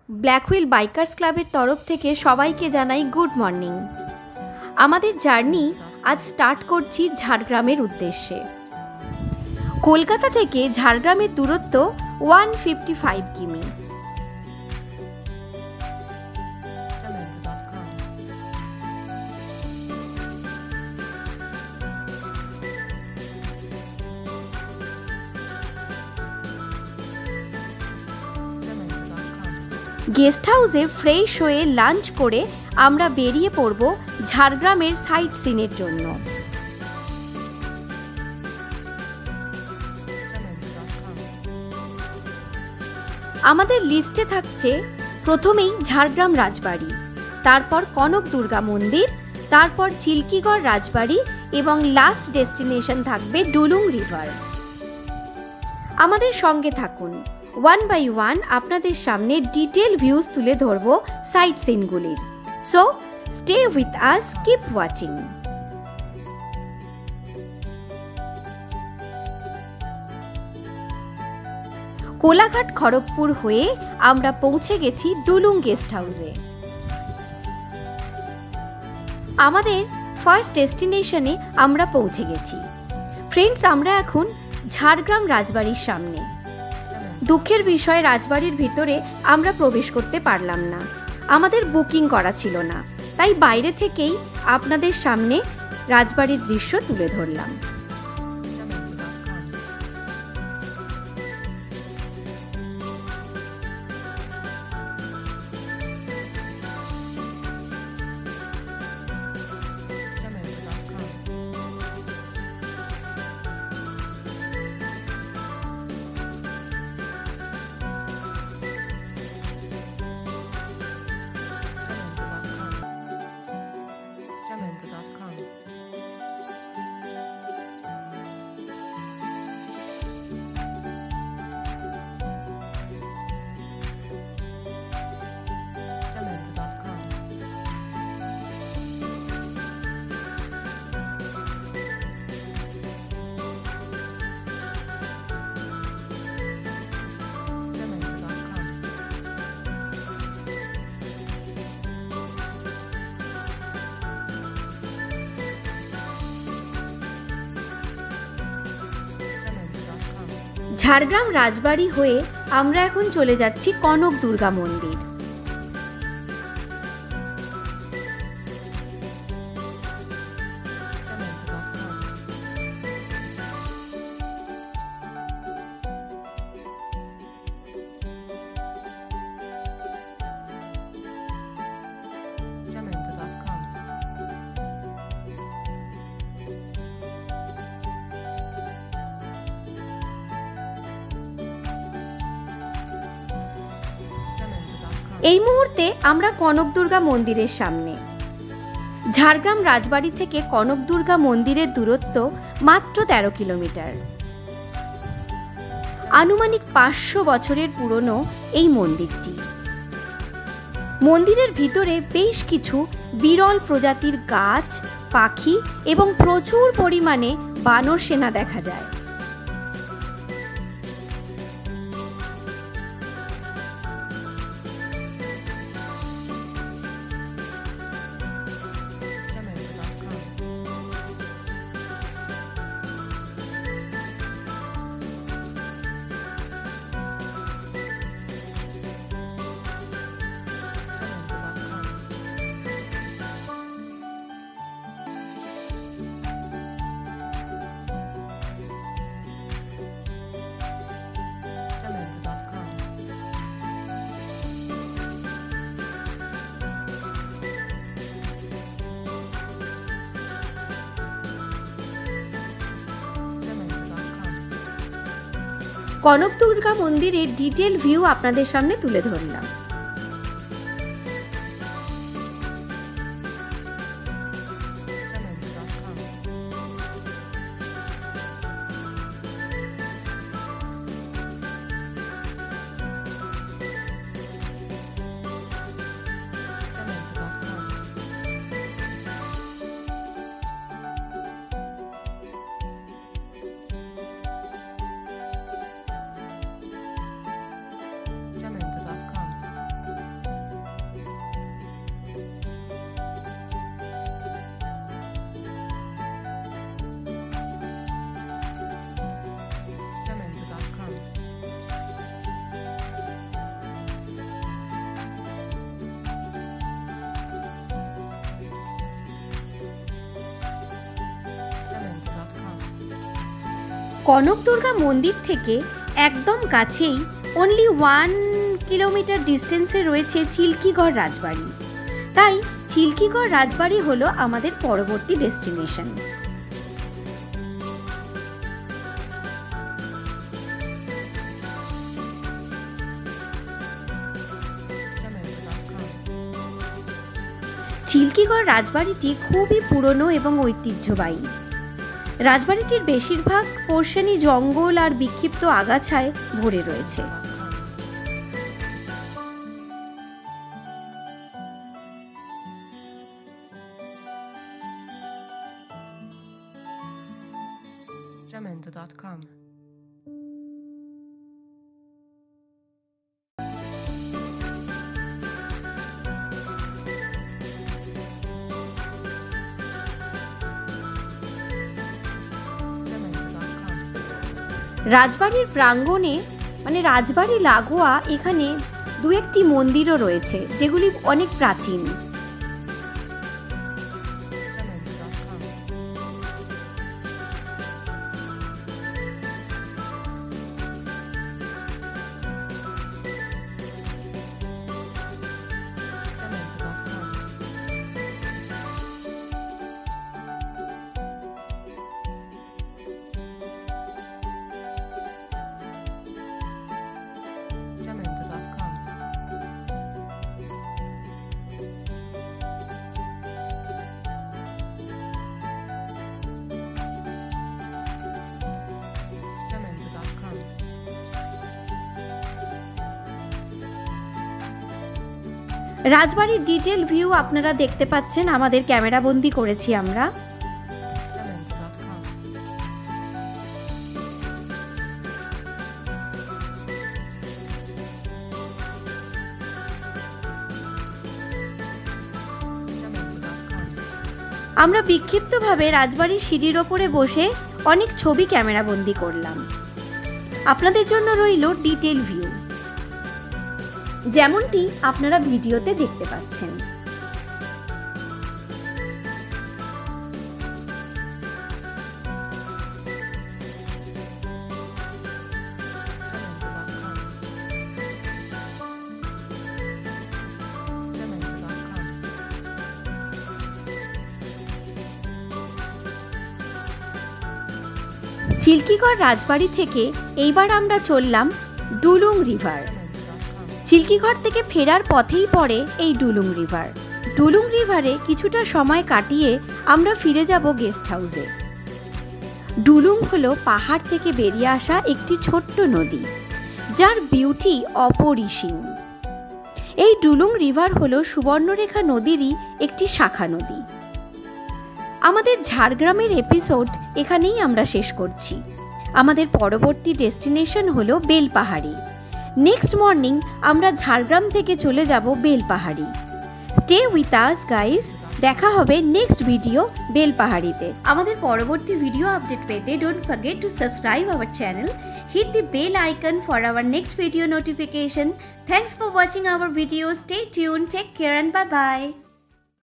Black wheel bikers ক্লাবের তরফ থেকে সবাইকে জানাই গুড মর্নিং। আমাদের জার্নি আজ স্টার্ট করছি ঝাড়গ্রামের উদ্দেশ্যে। কলকাতা থেকে ঝাড়গ্রামের দূরত্ব 155 কিমি। গেস্ট হাউসে ফ্রেশ হয়ে লাঞ্চ করে আমরা বেরিয়ে পড়ব ঝাড়গ্রামের সাইট সিনের জন্য। আমাদের লিস্টে থাকছে প্রথমেই ঝাড়গ্রাম রাজবাড়ি, তারপর কনক দুর্গা মন্দির, তারপর চিল্কিগড় রাজবাড়ি এবং লাস্ট ডেস্টিনেশন থাকবে ডুলুং রিভার। আমাদের সঙ্গে থাকুন, ওয়ান বাই ওয়ান আপনাদের সামনে ডিটেল ভিউজ তুলে ধরব সাইট সিনগুলির। So stay with us, keep watching. Kolaghat Kharagpur হয়ে আমরা পৌঁছে গেছি ডুলুং গেস্ট হাউসে। আমাদের ফার্স্ট ডেস্টিনেশনে আমরা পৌঁছে গেছি। ফ্রেন্ডস, আমরা এখন ঝাড়গ্রাম রাজবাড়ির সামনে। দুঃখের বিষয়, রাজবাড়ির ভিতরে আমরা প্রবেশ করতে পারলাম না, আমাদের বুকিং করা ছিল না, তাই বাইরে থেকেই আপনাদের সামনে রাজবাড়ির দৃশ্য তুলে ধরলাম। ঝাড়গ্রাম রাজবাড়ি হয়ে আমরা এখন চলে যাচ্ছি কনক দুর্গা মন্দির। এই মুহূর্তে আমরা কনক দুর্গা মন্দিরের সামনে। ঝাড়গ্রাম রাজবাড়ি থেকে কনক দুর্গা মন্দিরের দূরত্ব মাত্র 13 কিলোমিটার। আনুমানিক 500 বছরের পুরনো এই মন্দিরটি। মন্দিরের ভিতরে বেশ কিছু বিরল প্রজাতির গাছ, পাখি এবং প্রচুর পরিমাণে বানর সেনা দেখা যায়। কনক দুর্গা মন্দিরের ডিটেল ভিউ আপনাদের সামনে তুলে ধরলাম। কনক দুর্গা মন্দির থেকে একদম কাছেই অনলি 1 কিলোমিটার ডিস্টেন্সে রয়েছে চিল্কিগড় রাজবাড়ি। তাই চিল্কিগড় রাজবাড়ি হলো আমাদের পরবর্তী ডেস্টিনেশন। চিল্কিগড় রাজবাড়িটি খুবই পুরনো এবং ঐতিহ্যবাহী। রাজবাড়িটির বেশিরভাগ পোর্শনই জঙ্গল আর বিক্ষিপ্ত আগাছায় ভরে রয়েছে। Jamendo.com রাজবাড়ির প্রাঙ্গণে রাজবাড়ি লাগোয়া এখানে দু একটি মন্দিরও রয়েছে যেগুলি অনেক প্রাচীন। রাজবাড়ির ডিটেল ভিউ আপনারা দেখতে পাচ্ছেন, আমাদের ক্যামেরা বন্দি করেছি আমরা। আমরা বিক্ষিপ্তভাবে রাজবাড়ির সিঁড়ির ওপরে বসে অনেক ছবি ক্যামেরা বন্দি করলাম। আপনাদের জন্য রইল ডিটেল ভিউ, যেমনটি আপনারা ভিডিওতে দেখতে পাচ্ছেন। চিল্কিগড় রাজবাড়ি থেকে এইবার আমরা চললাম ডুলুং রিভার। চিল্কিগড় থেকে ফেরার পথেই পড়ে এই ডুলুং রিভার। ডুলুং রিভারে কিছুটা সময় কাটিয়ে আমরা ফিরে যাব গেস্ট হাউসে। ডুলুং হলো পাহাড় থেকে বেরিয়ে আসা একটি ছোট্ট নদী, যার বিউটি অপরিসীম। এই ডুলুং রিভার হলো সুবর্ণরেখা নদীরই একটি শাখা নদী। আমাদের ঝাড়গ্রামের এপিসোড এখানেই আমরা শেষ করছি। আমাদের পরবর্তী ডেস্টিনেশন হলো বেলপাহাড়ি। নেক্সট মর্নিং আমরা ঝাড়গ্রাম থেকে চলে যাব Belpahari. Stay with us guys, দেখা হবে নেক্সট ভিডিও বেলপাহাড়িতে। আমাদের পরবর্তী ভিডিও আপডেট পেতে don't forget to subscribe our channel, hit the bell icon for our next video notification. Thanks for watching our video. Stay tune, take care and bye by.